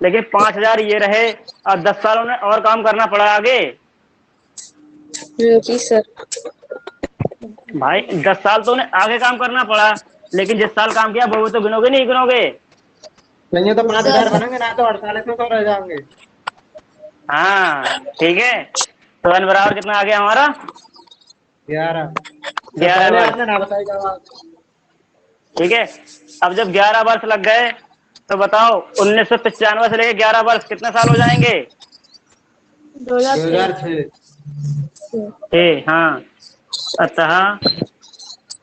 लेकिन 5000 ये रहे, और 10 साल उन्हें और काम करना पड़ा आगे। जी सर। भाई 10 साल तो उन्हें आगे काम करना पड़ा, लेकिन जिस साल काम किया वो तो गिनोगे नहीं गिनोगे? नहीं तो 5000 बनेंगे ना तो 4800 रह जाएंगे। हाँ ठीक है, तो एन बराबर कितना आ गया हमारा? 11 11 पहले वर्ष, आपने ना बताया जवाब। ठीक है। अब जब 11 वर्ष लग गए तो बताओ 1995 से लेके 11 वर्ष कितने साल हो जाएंगे? 2006। 2006। हाँ, अतः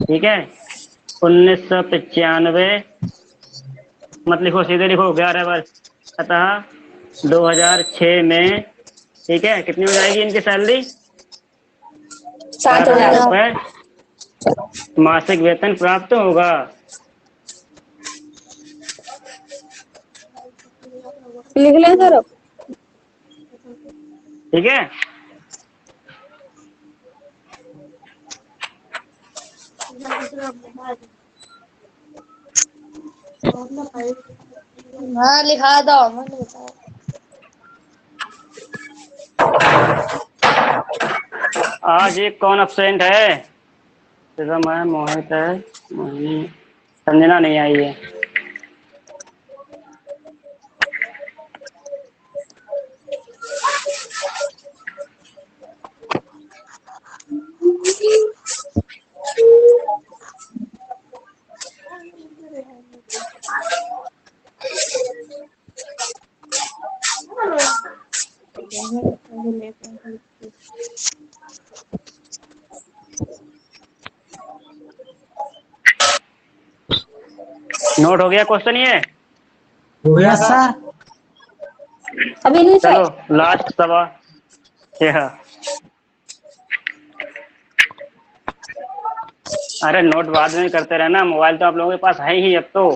ठीक है 1995 मत लिखो, सीधे लिखो 11 वर्ष। अतः 2006 में ठीक है कितनी हो जाएगी इनकी सैलरी? 7,000। 7,000 मासिक वेतन प्राप्त होगा। लिख लें सर अब? ठीक है, हाँ लिखा दो, मैंने बताया। आज एक कौन अब्सेंट है? शिवम है, मोहित है, मोहिनी, संजना नहीं आई है। नोट हो गया क्वेश्चन ये? हो गया सर। अभी नहीं चलो सर। लास्ट सवाल यह। अरे नोट बाद में करते रहना, मोबाइल तो आप लोगों के पास है ही अब तो।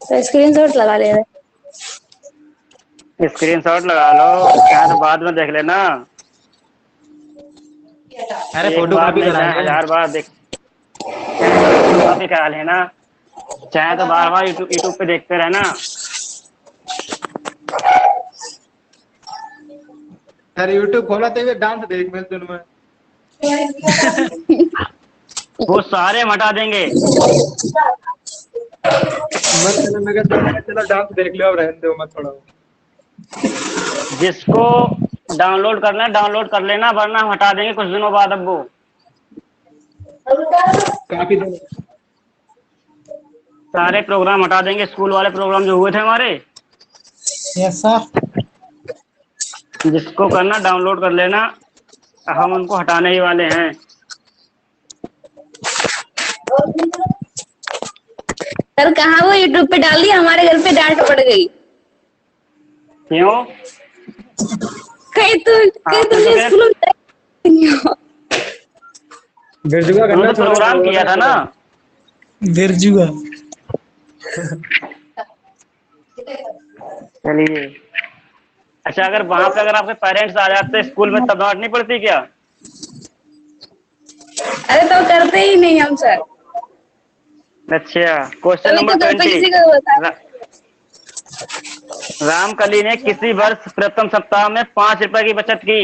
तो स्क्रीनशॉट लगा ले रहे। स्क्रीनशॉट लगा लो, चाहे तो बाद में देख लेना। अरे एक फोटो बार कॉपी नहीं करा चाहे लें। 1000 बार देख, चाहे तो फोटो कॉपी करा लेना, चाहे तो बार बार यूट्यूब पे देखते रहना। सर यूट्यूब खोला तो ये डांस देख मैं सुन में। वो सारे हम हटा देंगे। मत चलो, मैं कहता चलो डांस देख लो, अब रहने दो मत थोड़ा। जिसको डाउनलोड करना है डाउनलोड कर लेना, वरना हम हटा देंगे कुछ दिनों बाद। अब वो काफी दिन। सारे प्रोग्राम हटा देंगे, स्कूल वाले प्रोग्राम जो हुए थे हमारे। Yes sir. जिसको करना डाउनलोड कर लेना, हम उनको हटाने ही वाले हैं। सर कहाँ वो यूट्यूब पे डाल दिया, हमारे घर पे डांट पड़ गई। क्यों? कहीं आपने तो तुम क्या स्कूल में बिरजुआ उन्होंने करना तो छोड़ा प्रोग्राम किया था ना। बिरजुआ। चलिए, अच्छा अगर वहां पे अगर आपके पेरेंट्स आ जाते स्कूल में तब डांट नहीं पड़ती क्या? अरे तो करते ही नहीं हम सर। अच्छा, क्वेश्चन तभी नंबर तो घर पे 20। किसी को बता। रामकली ने किसी वर्ष प्रथम सप्ताह में 5 रुपए की बचत की।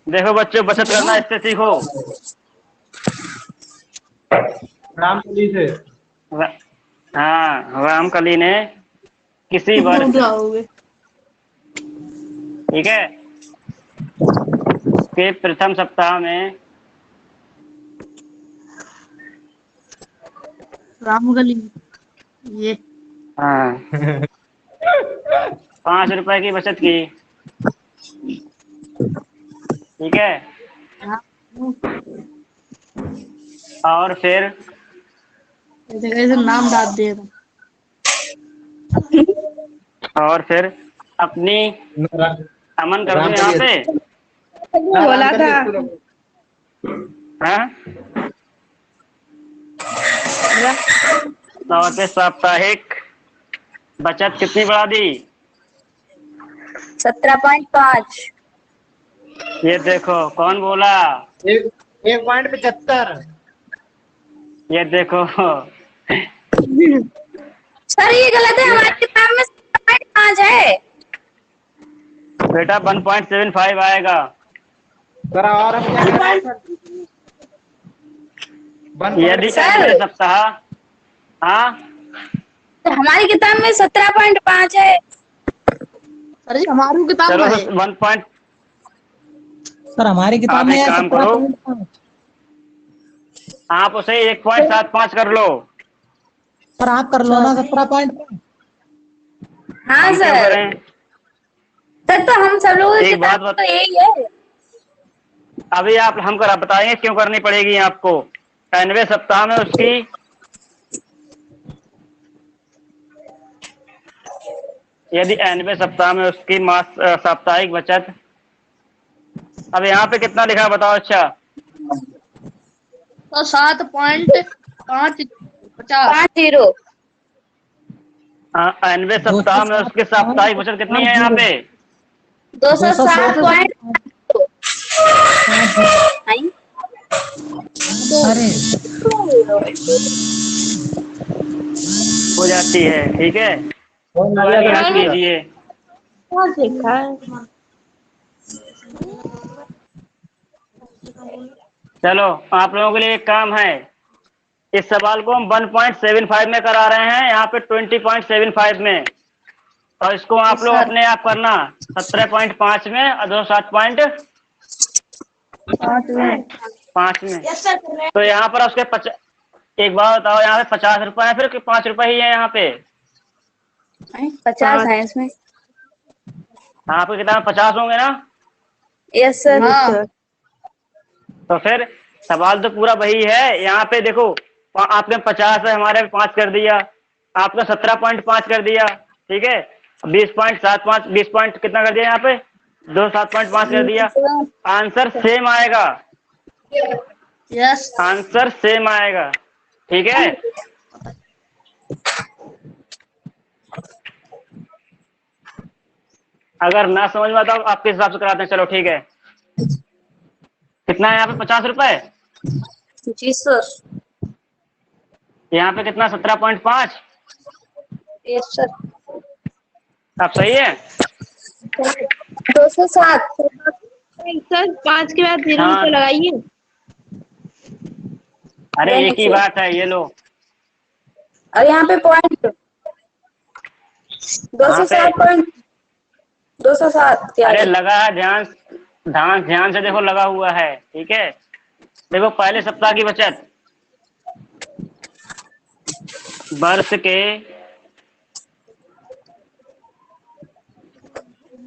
देखो बच्चों, बचत करना इससे सीखो। रामकली से। रा- हाँ, रामकली ने किसी वर्ष ठीक है के प्रथम सप्ताह में रामगली ये हाँ 5 रुपए की बचत की। ठीक है, और फिर ऐसे नाम डाल दे। अपनी अमन कर दो यहाँ रामकली पे। बोला था। हाँ, और फिर साप्ताहिक बचत कितनी बढ़ा दी? 17.5। ये देखो कौन बोला। 1.75। ये देखो सर ये गलत है, हमारी किताब में 17.5 है। बेटा 1.75 आएगा। जरा और हम क्या यदि सर। अगले सप्ताह हाँ तो हमारी किताब में 17.5 है। अरे हमारी किताब चलो में है। 1 पॉइंट सर हमारी किताब आप में एक है काम करो, 17.5। आप उसे 1.75 कर लो। सर आप कर लो ना 17.5। हाँ हम क्यों सर। करें? सर तो हम सब लोगों की एक बात किताब तो यही है। अभी आप हम कर बताएंगे क्यों करनी पड़ेगी आपको। 90वें सप्ताह में उसकी यदि 90वें सप्ताह में उसकी साप्ताहिक बचत, अब यहाँ पे कितना लिखा है बताओ। अच्छा, तो 7.550। 50। 90वें दो सप्ताह सौ में सात उसकी साप्ताहिक बचत कितनी है यहाँ पे? 207 अरे हो जाती है, ठीक है। मोबाइल की हेल्प लीजिए। क्या देखा है? चलो, आप लोगों के लिए एक काम है। इस सवाल को हम 1.75 में करा रहे हैं, यहाँ पे 20.75 में, और इसको आप लोग सर। अपने आप करना 17.5 में और 207.5 में। तो यहाँ पर उसके एक बात बताओ, यहाँ पे 50 रुपए है फिर 5 रुपए ही है यहाँ पे? 50 है इसमें। आपकी किताब में 50 होंगे ना? Yes sir. हाँ। तो फिर सवाल तो पूरा वही है। यहाँ पे देखो, आपने 50 है, हमारे 5 कर दिया, आपने 17.5 कर दिया, ठीक है। 20.75, 20 पॉइंट कितना कर दिया यहाँ पे? 207.5 कर दिया। आंसर सेम आएगा, यस। आंसर सेम आएगा, ठीक है। अगर ना समझ में आता तो आपके हिसाब से कराते हैं। चलो ठीक है, कितना है यहाँ पे? 50 रुपए। जी सर। यहाँ पे कितना? 17.5। Yes sir. अब सही है। 207। सर 5 के बाद 0 हाँ, रुपए लगाइए। अरे एक ही बात है, ये लो। और यहाँ पे पॉइंट कहाँ पे? 207 अरे लगा है, ध्यान ध्यान ध्यान से देखो, लगा हुआ है, ठीक है। देखो, पहले सप्ताह की बचत, वर्ष के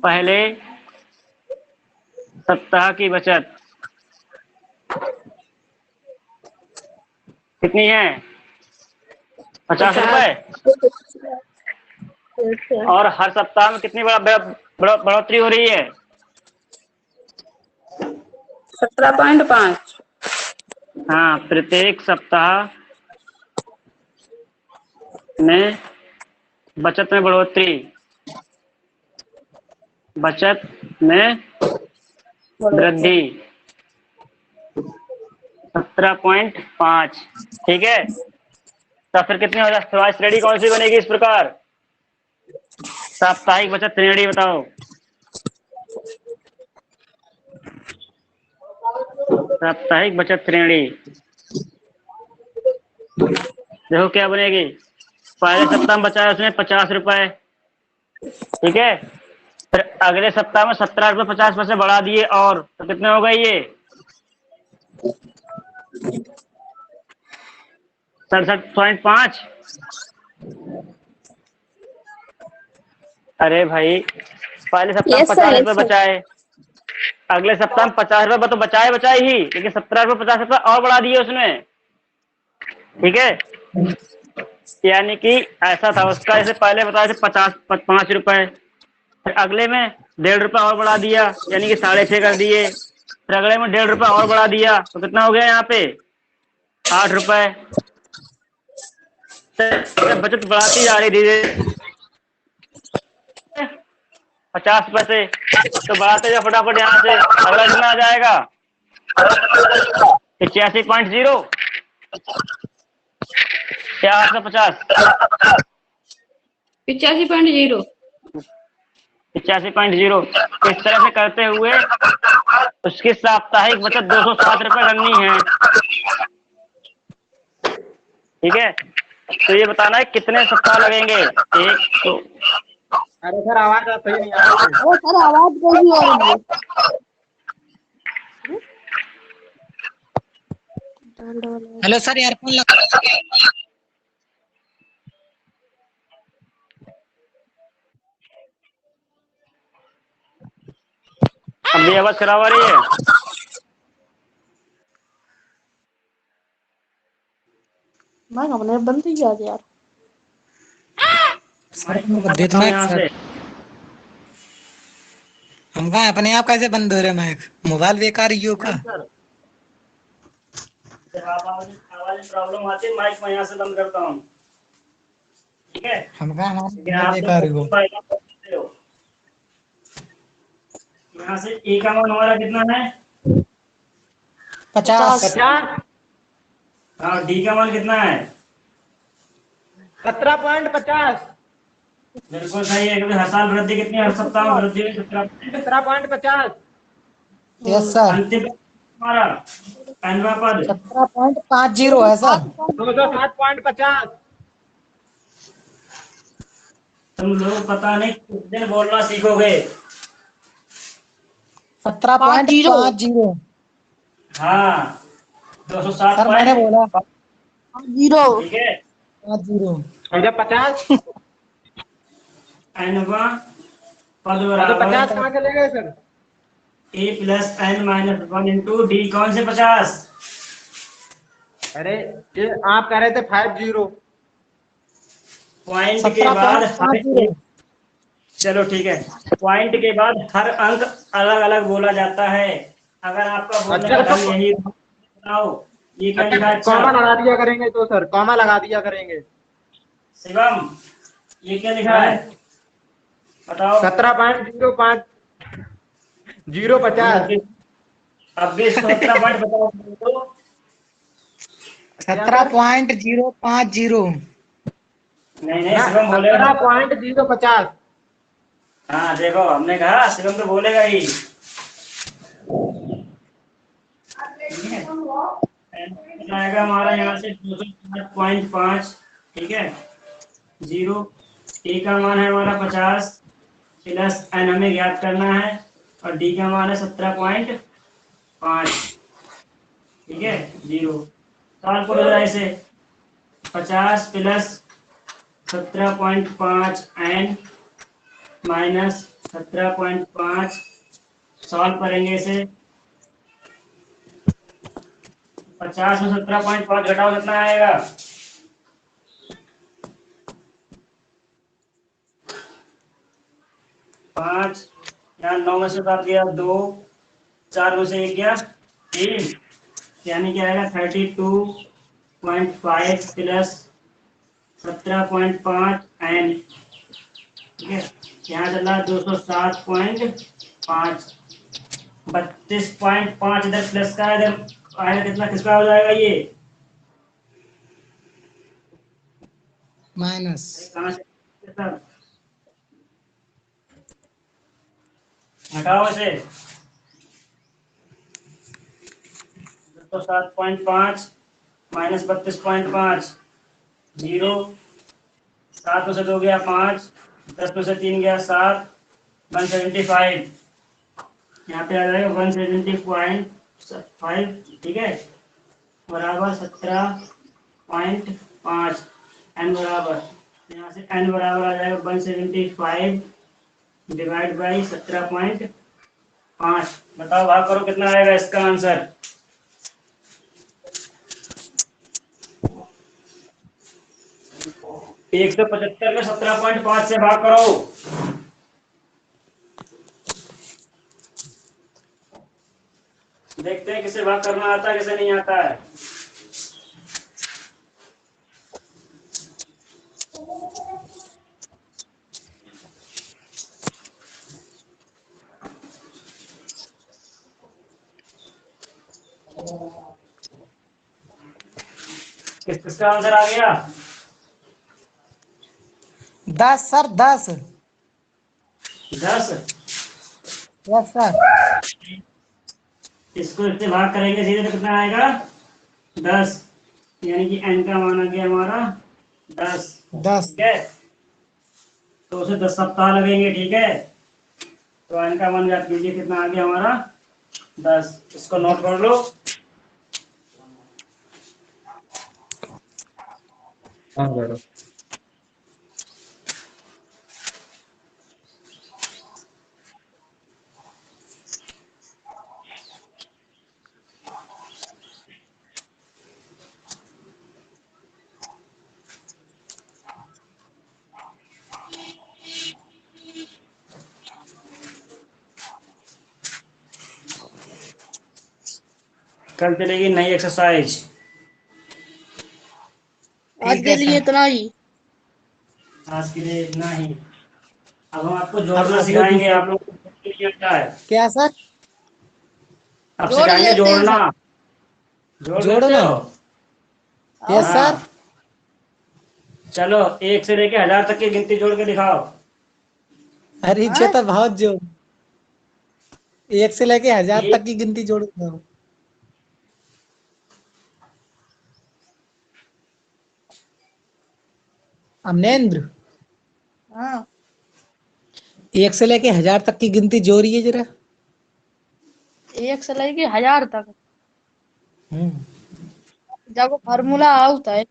पहले सप्ताह की बचत कितनी है? 50 रुपए। और हर सप्ताह में कितनी बढ़ोतरी हो रही है? 17.5। हाँ, प्रत्येक सप्ताह में बचत में बढ़ोतरी, बचत में वृद्धि 17.5, ठीक है। तो फिर कितनी हो जाए? श्रेणी कौन सी बनेगी इस प्रकार? साप्ताहिक बचत श्रेणी बताओ। साप्ताहिक बचत श्रेणी देखो क्या बनेगी। पहले सप्ताह में बचा है उसने 50 रुपए, ठीक है। फिर अगले सप्ताह में 17 रुपए 50 पैसे बढ़ा दिए, और तो कितने हो गए ये? 67.5। अरे भाई, पहले सप्ताह में यस सर। 50 रुपए यस सर। बचाए, अगले सप्ताह में 50 रुपए तो बचाए बचाए ही, लेकिन 17 रुपए 50 रुपए और बढ़ा दिए उसने, ठीक है। यानी कि ऐसा था उसका, जैसे पहले बताए थे 5 रुपए, फिर अगले में 1.5 रुपए और बढ़ा दिया, यानी कि 6.5 कर दिए, फिर अगले में 1.5 रुपए और बढ़ा दिया, तो कितना हो गया यहाँ पे? 8 रुपए। बचत बढ़ाती जा रही धीरे, 50 पैसे, तो बढ़ाते जाओ फटाफट। यहाँ से अगला कितना आ जाएगा? 85.0 या 850? 85.0। 85.0। इस तरह से करते हुए उसकी साप्ताहिक बचत 207 रुपए करनी है, ठीक है। तो ये बताना है कितने सप्ताह लगेंगे। एक तो अरे सर आवाज सही नहीं आ रही है। सर आवाज कैसी आ रही है? हेलो सर, ईयरफोन लगा। अब भी आवाज खराब आ रही है। मैं हमने बंद ही किया था यार। सर मैं तुमको देता बताऊं माइक यहाँ सर। से। हम कहा अपने आप कैसे बंद हो रहे माइक? मोबाइल बेकार ही हो का? सर जब आवाज आवाज प्रॉब्लम आती है माइक में यहाँ से बंद करता हूँ, ठीक है। हम कहा हमारा लेकिन मोबाइल आप तो बेकार ही हो। यहाँ से ए का मान हमारा कितना है? 50। 50। हाँ, डी का मान कितना है? 17.50। बिल्कुल सही है, क्योंकि हर साल वृद्धि कितनी है? हर सप्ताह में वृद्धि हुई 17। 17.50। Yes sir. अंतिम हमारा पहला पद 17.50 है सर। 207.50। तुम लोग पता नहीं किस दिन बोलना सीखोगे। 17.50। हाँ, 207 सर मैंने पॉइंट। बोला जीरो। ठीक है। 50। और जब 50, एनवा पद हाँ तो 50 बराबर कहाँ चले गए sir? A plus N minus one into D. कौन से 50? अरे ये आप कह रहे थे 50। पॉइंट के बाद हर 17.50। एक, चलो ठीक है, पॉइंट के बाद हर अंक अलग अलग बोला जाता है। अगर आपका बोलने अच्छा का तो ढंग यही बताओ, ये क्या लिखा अच्छा, है? अच्छा कॉमा लगा दिया करेंगे तो सर, कॉमा लगा दिया करेंगे। शिवम, ये क्या लिखा है? हाँ, बताओ। 17.05 नहीं, 050। अब भी इसको 17 पॉइंट बताओ तो। क्या सर? 17.050। नहीं नहीं, ना, शिवम बोलेगा। 17.050। हाँ देखो, हमने कहा शिवम तो बोलेगा ही। ठीक है, आएगा हमारा यहाँ से 207.5। ठीक है, जीरो। ए का मान है हमारा 50 प्लस एन हमें ज्ञात करना है, और डी का मान है 17.5। ठीक है, जीरो। सॉल्व करो जरा इसे। 50 प्लस 17.5 एन माइनस 17.5। सॉल्व करेंगे इसे। 50 में 17.5 घटाओ, कितना आएगा? 5। यहाँ 9 में से 7 गया 2, 4 में से 1 गया 3, यानी क्या आएगा? 32.5 प्लस 17.5 एन। ठीक है, यहाँ चल रहा है 207.5। 32.5 इधर प्लस का, इधर आएगा कितना? किसका हो जाएगा ये? माइनस। कहाँ से सब हटाओ इसे। 207.5 माइनस 32.5, जीरो। 7 में से 2 गया 5, 10 में से 3 गया 7, 175। यहाँ पे आ जाएगा 170.5। ठीक है, बराबर 17.5। एन बराबर, यहाँ से एन बराबर आ जाएगा 175 डिवाइड बाई 17.5। बताओ, भाग करो, कितना आएगा इसका आंसर? 175 में 17.5 से भाग करो। देखते हैं किसे भाग करना आता है, किसे नहीं आता है। किसका आंसर आ गया? 10 सर, 10। 10। Yes sir. इसको इससे भाग करेंगे सीधे तो कितना आएगा? 10। यानी कि एन का मान आ गया हमारा 10। 10। ठीक है, तो उसे 10 सप्ताह लगेंगे। ठीक है, तो एन का मान ज्ञात कीजिए, कितना आ गया हमारा? 10। इसको नोट कर लो। हाँ करो। कल चलेगी नई एक्सरसाइज। आज ठीक के है लिए सर। इतना ही। आज के लिए इतना ही। अब हम आपको अब जोड़ना अगले सिखाएंगे, दूसरे आप लोग को के लिए क्या है। क्या सर? अब जोड़ सिखाएंगे लेते हैं जोड़ना। सर। जोड़ लेते जोड़ना। हो? यस हाँ। सर। हाँ। चलो 1 से लेके 1000 तक की गिनती जोड़ के दिखाओ। अरे ये हाँ? तो बहुत जोड़, 1 से लेके 1000 एक तक की गिनती जोड़ दो। अमनेंद्र, हाँ। 1 से लेके 1000 तक की गिनती जोड़िए जरा। 1 से लेके 1000 तक हम्म। जब फार्मूला होता है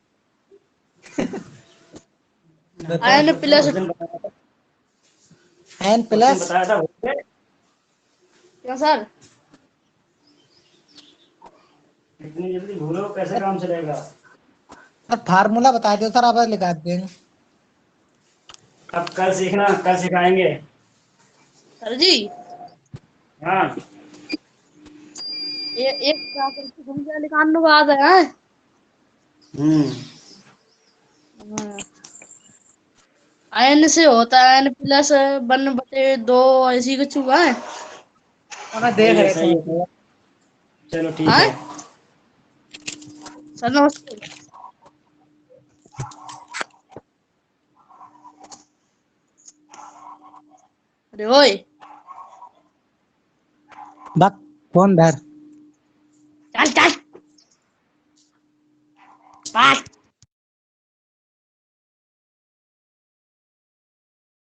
बताओ। n प्लस उस दिन बताया था। n उस दिन प्लस। बताया था हो गए? क्या सर? इतनी जल्दी भूलो कैसे काम चलेगा। सर फार्मूला बता दो सर, आप लिखा देंगे। अब कल सीखना, कल सिखाएंगे। सर जी, हाँ। ये एक प्राकृतिक संख्या निकालने को आता है। हम्म। n से होता है n प्लस 1/2 ऐसी कुछ हुआ है। हमें देख सही है, रहे सही है, थे। सही है। चलो ठीक हाँ है। सर नमस्ते। अरे ओए बक फोन धर।